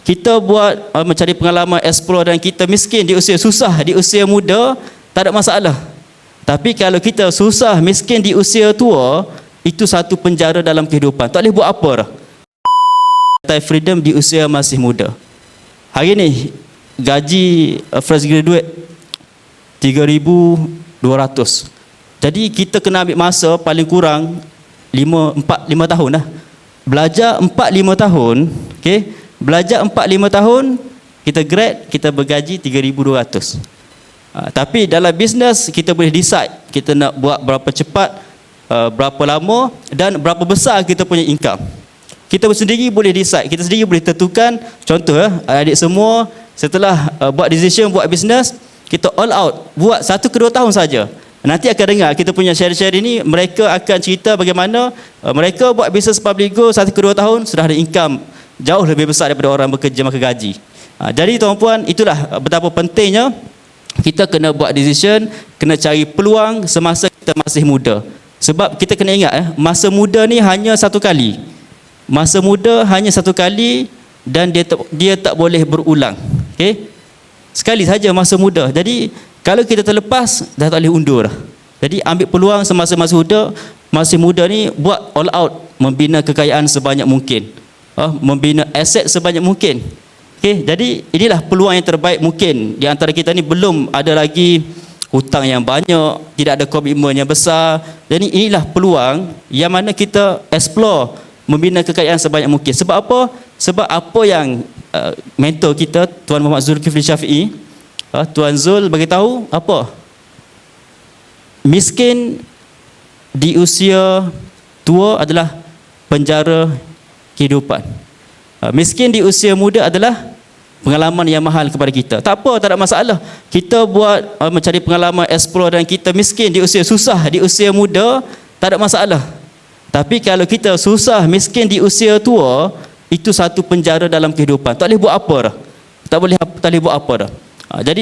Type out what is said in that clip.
kita buat mencari pengalaman, explore, dan kita miskin di usia susah, di usia muda, tak ada masalah. Tapi kalau kita susah, miskin di usia tua, itu satu penjara dalam kehidupan. Tak boleh buat apa dah. Time freedom di usia masih muda. Hari ni gaji fresh graduate 3,200. Jadi kita kena ambil masa paling kurang 5 tahun dah. Belajar 4-5 tahun, okey. Belajar 4-5 tahun, kita grad, kita bergaji 3,200. Tapi dalam bisnes kita boleh decide kita nak buat berapa cepat, berapa lama, dan berapa besar kita punya income. Kita sendiri boleh decide, kita sendiri boleh tentukan. Contoh, adik semua setelah buat decision buat bisnes, kita all out buat 1 ke 2 tahun saja. Nanti akan dengar kita punya share ini, mereka akan cerita bagaimana mereka buat bisnes public go 1 ke 2 tahun sudah ada income jauh lebih besar daripada orang bekerja makan gaji. Jadi tuan-puan, itulah betapa pentingnya kita kena buat decision, kena cari peluang semasa kita masih muda. Sebab kita kena ingat, masa muda ni hanya satu kali. Masa muda hanya satu kali, dan dia tak boleh berulang. Okey? Sekali saja masa muda. Jadi kalau kita terlepas, dah tak boleh undur. Jadi ambil peluang semasa masih muda ni, buat all out, membina kekayaan sebanyak mungkin, membina aset sebanyak mungkin. Okey, jadi inilah peluang yang terbaik mungkin. Di antara kita ni belum ada lagi hutang yang banyak, tidak ada komitmen yang besar. Jadi inilah peluang yang mana kita explore, membina kekayaan sebanyak mungkin. Sebab apa? Sebab apa yang mentor kita, Tuan Muhammad Zulkifli Syafi'i, Tuan Zul bagi tahu apa? Miskin di usia tua adalah penjara kehidupan. Miskin di usia muda adalah pengalaman yang mahal kepada kita. Tak apa, tak ada masalah. Kita buat mencari pengalaman, explore, dan kita miskin di usia susah, di usia muda, tak ada masalah. Tapi kalau kita susah, miskin di usia tua, itu satu penjara dalam kehidupan. Tak boleh buat apa dah. Tak boleh buat apa dah. Jadi